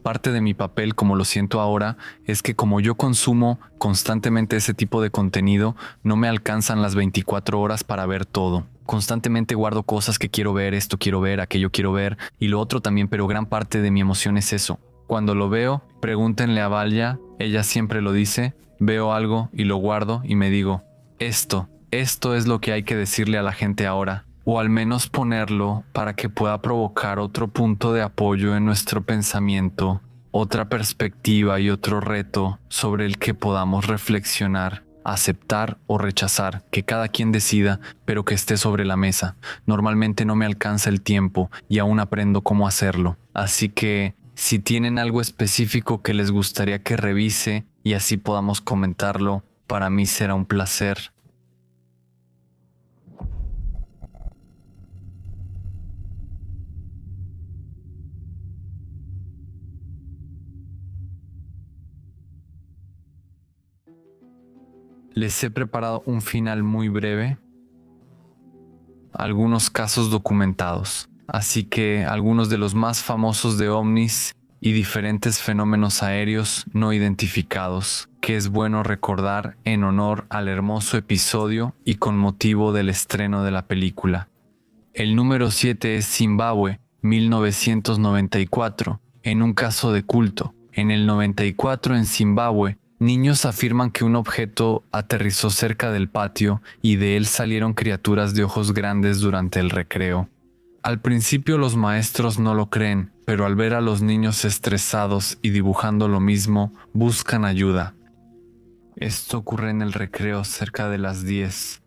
parte de mi papel, como lo siento ahora, es que como yo consumo constantemente ese tipo de contenido, no me alcanzan las 24 horas para ver todo. Constantemente guardo cosas que quiero ver, esto quiero ver, aquello quiero ver, y lo otro también, pero gran parte de mi emoción es eso. Cuando lo veo, pregúntenle a Valya, ella siempre lo dice, veo algo y lo guardo y me digo, esto es lo que hay que decirle a la gente ahora, o al menos ponerlo para que pueda provocar otro punto de apoyo en nuestro pensamiento, otra perspectiva y otro reto sobre el que podamos reflexionar, aceptar o rechazar, que cada quien decida, pero que esté sobre la mesa. Normalmente no me alcanza el tiempo y aún aprendo cómo hacerlo, así que si tienen algo específico que les gustaría que revise y así podamos comentarlo, para mí será un placer. Les he preparado un final muy breve, algunos casos documentados. Así que algunos de los más famosos de ovnis y diferentes fenómenos aéreos no identificados, que es bueno recordar en honor al hermoso episodio y con motivo del estreno de la película. El número 7 es Zimbabue, 1994, en un caso de culto. En el 94 en Zimbabue, niños afirman que un objeto aterrizó cerca del patio y de él salieron criaturas de ojos grandes durante el recreo. Al principio los maestros no lo creen, pero al ver a los niños estresados y dibujando lo mismo, buscan ayuda. Esto ocurre en el recreo cerca de las 10.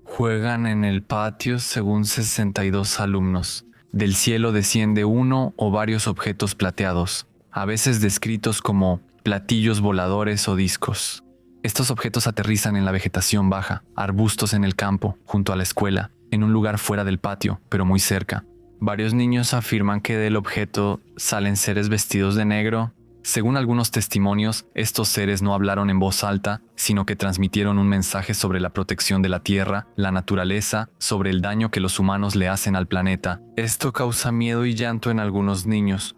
Juegan en el patio según 62 alumnos. Del cielo desciende uno o varios objetos plateados, a veces descritos como platillos voladores o discos. Estos objetos aterrizan en la vegetación baja, arbustos en el campo, junto a la escuela, en un lugar fuera del patio, pero muy cerca. Varios niños afirman que del objeto salen seres vestidos de negro. Según algunos testimonios, estos seres no hablaron en voz alta, sino que transmitieron un mensaje sobre la protección de la tierra, la naturaleza, sobre el daño que los humanos le hacen al planeta. Esto causa miedo y llanto en algunos niños.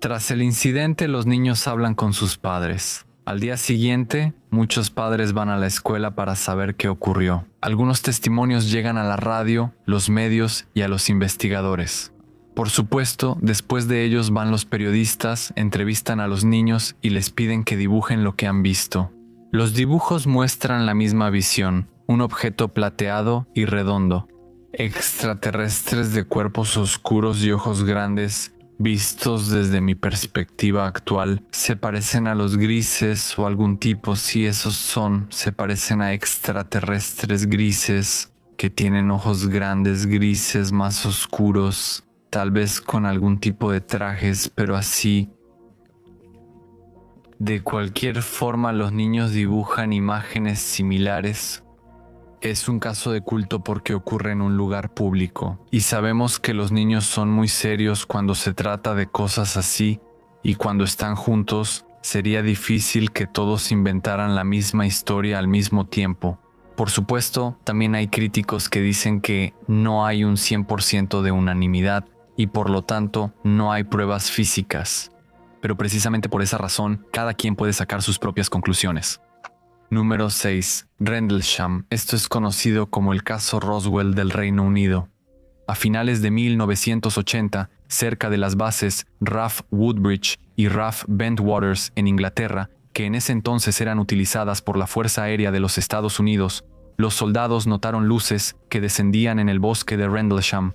Tras el incidente, los niños hablan con sus padres. Al día siguiente, muchos padres van a la escuela para saber qué ocurrió. Algunos testimonios llegan a la radio, los medios y a los investigadores. Por supuesto, después de ellos van los periodistas, entrevistan a los niños y les piden que dibujen lo que han visto. Los dibujos muestran la misma visión, un objeto plateado y redondo. Extraterrestres de cuerpos oscuros y ojos grandes, vistos desde mi perspectiva actual, se parecen a los grises o algún tipo, si esos son, se parecen a extraterrestres grises que tienen ojos grandes grises más oscuros, tal vez con algún tipo de trajes, pero así. De cualquier forma, los niños dibujan imágenes similares. Es un caso de culto porque ocurre en un lugar público, y sabemos que los niños son muy serios cuando se trata de cosas así, y cuando están juntos, sería difícil que todos inventaran la misma historia al mismo tiempo. Por supuesto, también hay críticos que dicen que no hay un 100% de unanimidad, y por lo tanto, no hay pruebas físicas. Pero precisamente por esa razón, cada quien puede sacar sus propias conclusiones. Número 6. Rendlesham. Esto es conocido como el caso Roswell del Reino Unido. A finales de 1980, cerca de las bases RAF Woodbridge y RAF Bentwaters en Inglaterra, que en ese entonces eran utilizadas por la Fuerza Aérea de los Estados Unidos, los soldados notaron luces que descendían en el bosque de Rendlesham.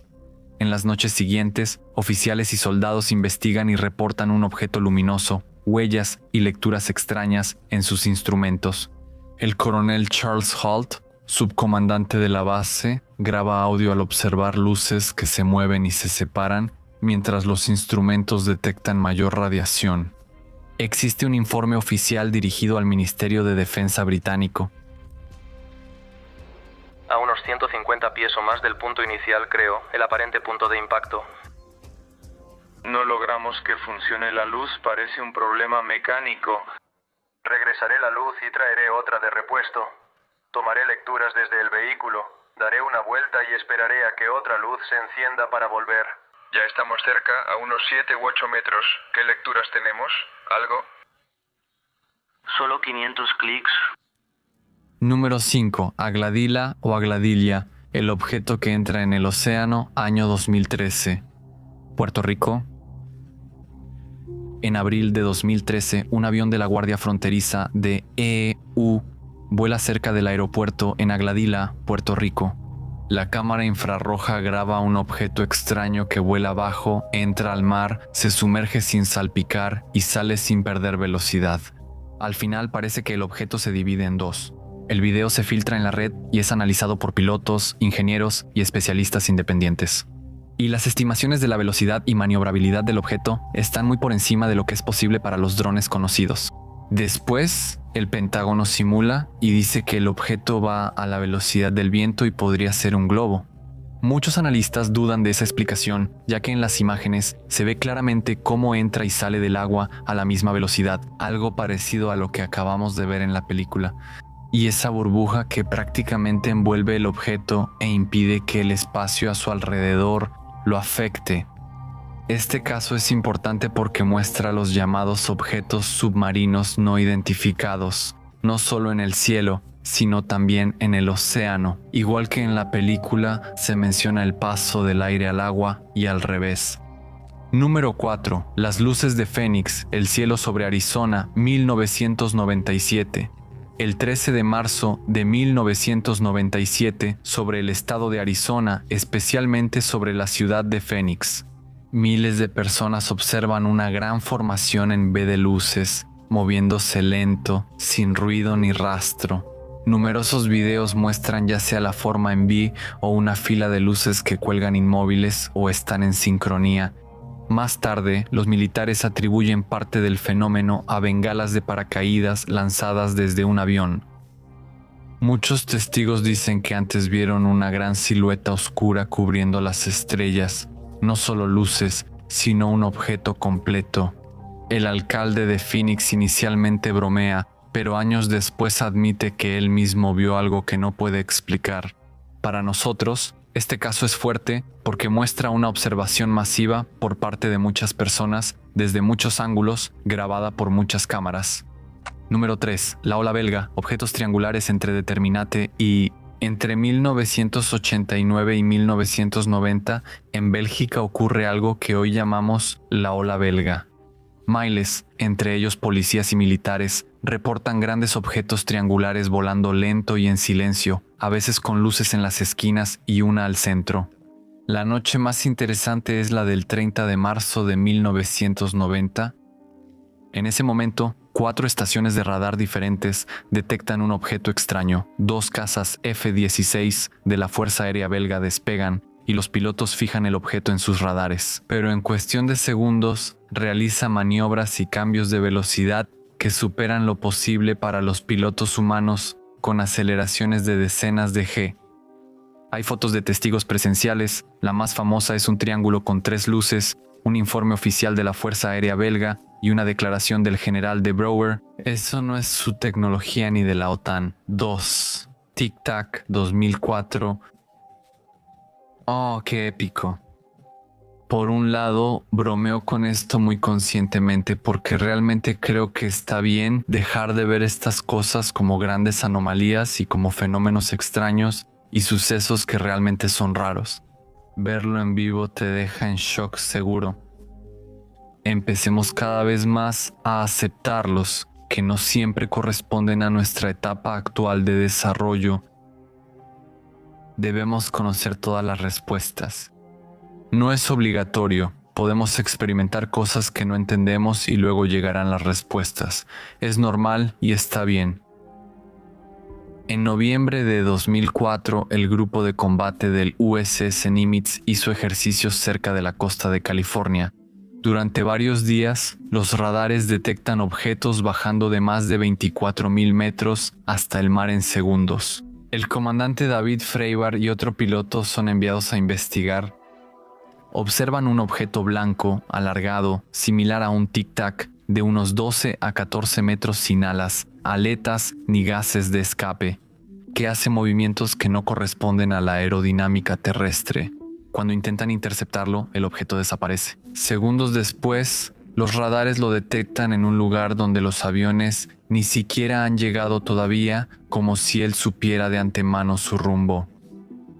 En las noches siguientes, oficiales y soldados investigan y reportan un objeto luminoso, huellas y lecturas extrañas en sus instrumentos. El coronel Charles Holt, subcomandante de la base, graba audio al observar luces que se mueven y se separan mientras los instrumentos detectan mayor radiación. Existe un informe oficial dirigido al Ministerio de Defensa británico. A unos 150 pies o más del punto inicial, creo, el aparente punto de impacto. No logramos que funcione la luz, parece un problema mecánico. Regresaré la luz y traeré otra de repuesto. Tomaré lecturas desde el vehículo. Daré una vuelta y esperaré a que otra luz se encienda para volver. Ya estamos cerca, a unos 7 u 8 metros. ¿Qué lecturas tenemos? ¿Algo? Solo 500 clics. Número 5. Agladila o Agladilia, el objeto que entra en el océano, año 2013. Puerto Rico. En abril de 2013, un avión de la Guardia Fronteriza de EU vuela cerca del aeropuerto en Agladila, Puerto Rico. La cámara infrarroja graba un objeto extraño que vuela bajo, entra al mar, se sumerge sin salpicar y sale sin perder velocidad. Al final parece que el objeto se divide en dos. El video se filtra en la red y es analizado por pilotos, ingenieros y especialistas independientes. Y las estimaciones de la velocidad y maniobrabilidad del objeto están muy por encima de lo que es posible para los drones conocidos. Después, el Pentágono simula y dice que el objeto va a la velocidad del viento y podría ser un globo. Muchos analistas dudan de esa explicación, ya que en las imágenes se ve claramente cómo entra y sale del agua a la misma velocidad, algo parecido a lo que acabamos de ver en la película. Y esa burbuja que prácticamente envuelve el objeto e impide que el espacio a su alrededor lo afecte. Este caso es importante porque muestra los llamados objetos submarinos no identificados, no solo en el cielo, sino también en el océano. Igual que en la película, se menciona el paso del aire al agua y al revés. Número 4. Las luces de Phoenix, el cielo sobre Arizona, 1997. El 13 de marzo de 1997, sobre el estado de Arizona, especialmente sobre la ciudad de Phoenix. Miles de personas observan una gran formación en V de luces, moviéndose lento, sin ruido ni rastro. Numerosos videos muestran ya sea la forma en V o una fila de luces que cuelgan inmóviles o están en sincronía. Más tarde, los militares atribuyen parte del fenómeno a bengalas de paracaídas lanzadas desde un avión. Muchos testigos dicen que antes vieron una gran silueta oscura cubriendo las estrellas, no solo luces, sino un objeto completo. El alcalde de Phoenix inicialmente bromea, pero años después admite que él mismo vio algo que no puede explicar. Para nosotros, este caso es fuerte porque muestra una observación masiva por parte de muchas personas desde muchos ángulos, grabada por muchas cámaras. Número 3. La ola belga, objetos triangulares entre determinate y... Entre 1989 y 1990, en Bélgica ocurre algo que hoy llamamos la ola belga. Miles, entre ellos policías y militares, reportan grandes objetos triangulares volando lento y en silencio, a veces con luces en las esquinas y una al centro. La noche más interesante es la del 30 de marzo de 1990. En ese momento, 4 estaciones de radar diferentes detectan un objeto extraño. 2 cazas F-16 de la Fuerza Aérea Belga despegan y los pilotos fijan el objeto en sus radares. Pero en cuestión de segundos, realiza maniobras y cambios de velocidad que superan lo posible para los pilotos humanos con aceleraciones de decenas de G. Hay fotos de testigos presenciales. La más famosa es un triángulo con 3 luces, un informe oficial de la Fuerza Aérea Belga y una declaración del general de Brouwer. Eso no es su tecnología ni de la OTAN. 2. Tic Tac 2004. Oh, qué épico. Por un lado, bromeo con esto muy conscientemente porque realmente creo que está bien dejar de ver estas cosas como grandes anomalías y como fenómenos extraños y sucesos que realmente son raros. Verlo en vivo te deja en shock seguro. Empecemos cada vez más a aceptarlos, que no siempre corresponden a nuestra etapa actual de desarrollo. Debemos conocer todas las respuestas. No es obligatorio, podemos experimentar cosas que no entendemos y luego llegarán las respuestas. Es normal y está bien. En noviembre de 2004, el grupo de combate del USS Nimitz hizo ejercicios cerca de la costa de California. Durante varios días, los radares detectan objetos bajando de más de 24,000 metros hasta el mar en segundos. El comandante David Freibar y otro piloto son enviados a investigar. observan un objeto blanco, alargado, similar a un tic-tac, de unos 12 a 14 metros sin alas, aletas ni gases de escape, que hace movimientos que no corresponden a la aerodinámica terrestre. Cuando intentan interceptarlo, el objeto desaparece. Segundos después, los radares lo detectan en un lugar donde los aviones ni siquiera han llegado todavía, como si él supiera de antemano su rumbo.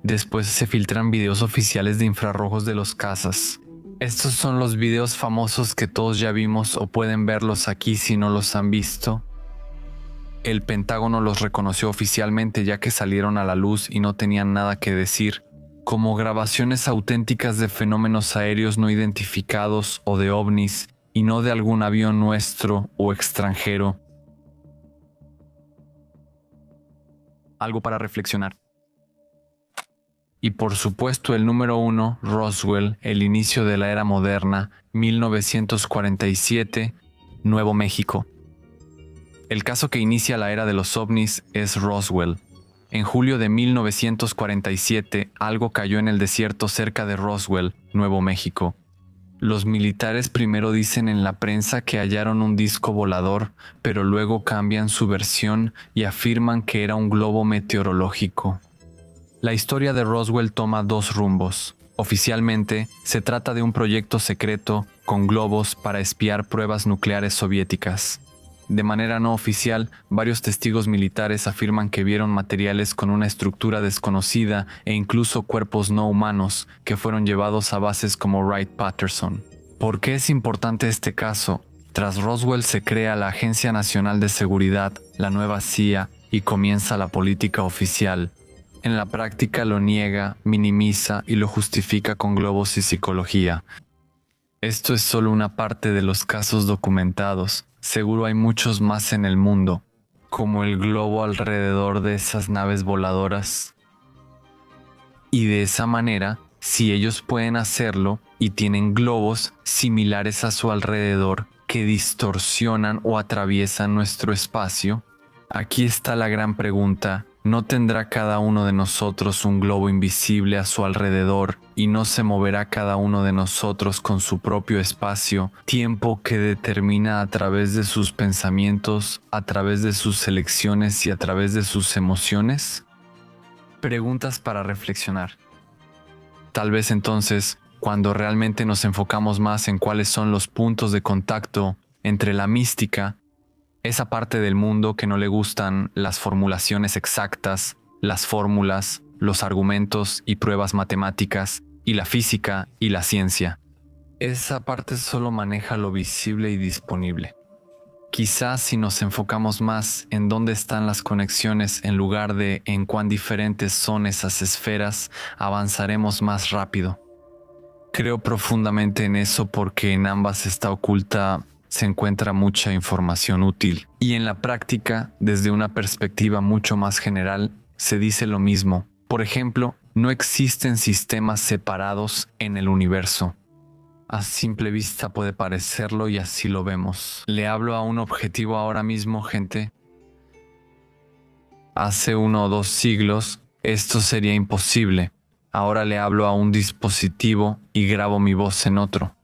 Después se filtran videos oficiales de infrarrojos de los cazas. Estos son los videos famosos que todos ya vimos o pueden verlos aquí si no los han visto. El Pentágono los reconoció oficialmente ya que salieron a la luz y no tenían nada que decir, como grabaciones auténticas de fenómenos aéreos no identificados o de ovnis, y no de algún avión nuestro o extranjero. Algo para reflexionar. Y por supuesto el número 1, Roswell, el inicio de la era moderna, 1947, Nuevo México. El caso que inicia la era de los ovnis es Roswell. En julio de 1947, algo cayó en el desierto cerca de Roswell, Nuevo México. Los militares primero dicen en la prensa que hallaron un disco volador, pero luego cambian su versión y afirman que era un globo meteorológico. La historia de Roswell toma dos rumbos. Oficialmente, se trata de un proyecto secreto con globos para espiar pruebas nucleares soviéticas. De manera no oficial, varios testigos militares afirman que vieron materiales con una estructura desconocida e incluso cuerpos no humanos que fueron llevados a bases como Wright-Patterson. ¿Por qué es importante este caso? Tras Roswell se crea la Agencia Nacional de Seguridad, la nueva CIA, y comienza la política oficial. En la práctica lo niega, minimiza y lo justifica con globos y psicología. Esto es solo una parte de los casos documentados. Seguro hay muchos más en el mundo, como el globo alrededor de esas naves voladoras. Y de esa manera, si ellos pueden hacerlo y tienen globos similares a su alrededor que distorsionan o atraviesan nuestro espacio, aquí está la gran pregunta. ¿No tendrá cada uno de nosotros un globo invisible a su alrededor y no se moverá cada uno de nosotros con su propio espacio, tiempo que determina a través de sus pensamientos, a través de sus elecciones y a través de sus emociones? Preguntas para reflexionar. Tal vez entonces, cuando realmente nos enfocamos más en cuáles son los puntos de contacto entre la mística, esa parte del mundo que no le gustan las formulaciones exactas, las fórmulas, los argumentos y pruebas matemáticas, y la física y la ciencia. Esa parte solo maneja lo visible y disponible. Quizás si nos enfocamos más en dónde están las conexiones en lugar de en cuán diferentes son esas esferas, avanzaremos más rápido. Creo profundamente en eso porque en ambas está oculta se encuentra mucha información útil. Y en la práctica, desde una perspectiva mucho más general, se dice lo mismo. Por ejemplo, no existen sistemas separados en el universo. A simple vista puede parecerlo y así lo vemos. Le hablo a un objetivo ahora mismo, gente. Hace 1 o 2 siglos, esto sería imposible. Ahora le hablo a un dispositivo y grabo mi voz en otro.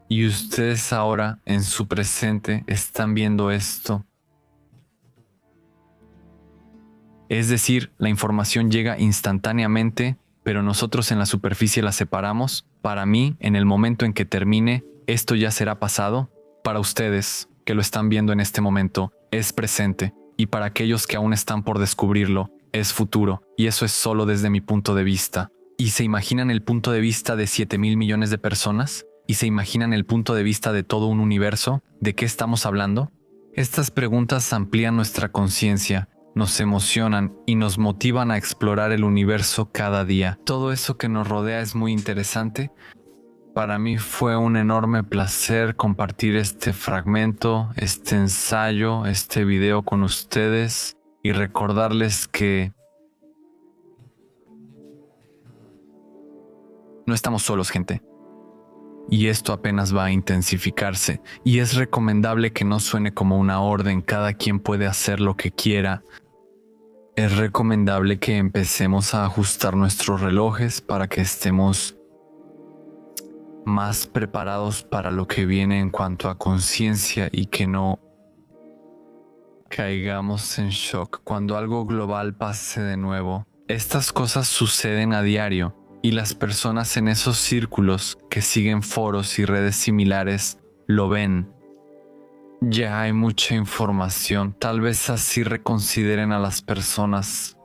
Y ustedes ahora, en su presente, están viendo esto. Es decir, la información llega instantáneamente, pero nosotros en la superficie la separamos. Para mí, en el momento en que termine, esto ya será pasado. Para ustedes, que lo están viendo en este momento, es presente. Y para aquellos que aún están por descubrirlo, es futuro. Y eso es solo desde mi punto de vista. ¿Y se imaginan el punto de vista de 7,000 millones de personas? ¿Y se imaginan el punto de vista de todo un universo? ¿De qué estamos hablando? Estas preguntas amplían nuestra conciencia, nos emocionan y nos motivan a explorar el universo cada día. Todo eso que nos rodea es muy interesante. Para mí fue un enorme placer compartir este fragmento, este ensayo, este video con ustedes y recordarles que no estamos solos, gente. Y esto apenas va a intensificarse, y es recomendable que no suene como una orden, cada quien puede hacer lo que quiera. Es recomendable que empecemos a ajustar nuestros relojes para que estemos más preparados para lo que viene en cuanto a conciencia y que no caigamos en shock cuando algo global pase de nuevo. Estas cosas suceden a diario y las personas en esos círculos que siguen foros y redes similares lo ven. Ya hay mucha información, tal vez así reconsideren a las personas.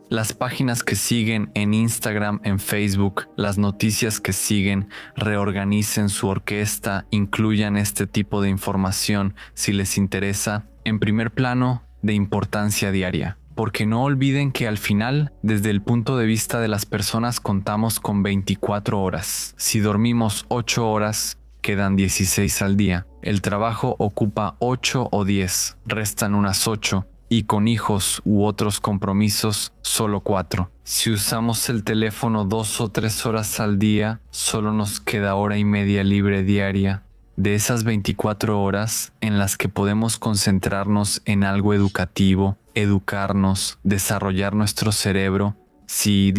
Las páginas que siguen en Instagram, en Facebook, las noticias que siguen, reorganicen su orquesta, incluyan este tipo de información si les interesa, en primer plano de importancia diaria. Porque no olviden que al final, desde el punto de vista de las personas, contamos con 24 horas. Si dormimos 8 horas, quedan 16 al día. El trabajo ocupa 8 o 10, restan unas 8. Y con hijos u otros compromisos, solo 4. Si usamos el teléfono 2 o 3 horas al día, solo nos queda hora y media libre diaria. De esas 24 horas en las que podemos concentrarnos en algo educativo, educarnos, desarrollar nuestro cerebro, sí,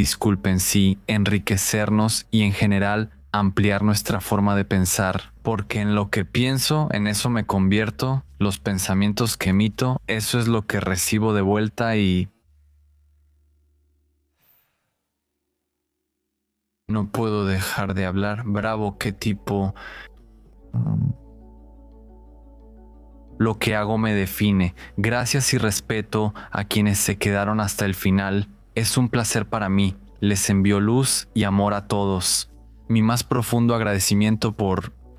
enriquecernos y en general ampliar nuestra forma de pensar, porque en lo que pienso, en eso me convierto, los pensamientos que emito, eso es lo que recibo de vuelta y no puedo dejar de hablar. Bravo, qué tipo. Lo que hago me define. Gracias y respeto a quienes se quedaron hasta el final. Es un placer para mí. Les envío luz y amor a todos. Mi más profundo agradecimiento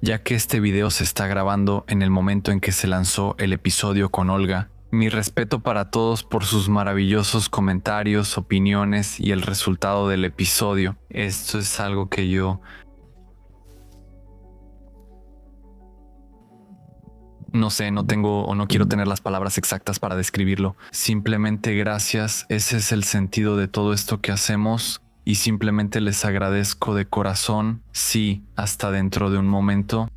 ya que este video se está grabando en el momento en que se lanzó el episodio con Olga. Mi respeto para todos por sus maravillosos comentarios, opiniones y el resultado del episodio. Esto es algo que yo no sé, no tengo o no quiero tener las palabras exactas para describirlo. Simplemente gracias, ese es el sentido de todo esto que hacemos. Y simplemente les agradezco de corazón. Sí, hasta dentro de un momento.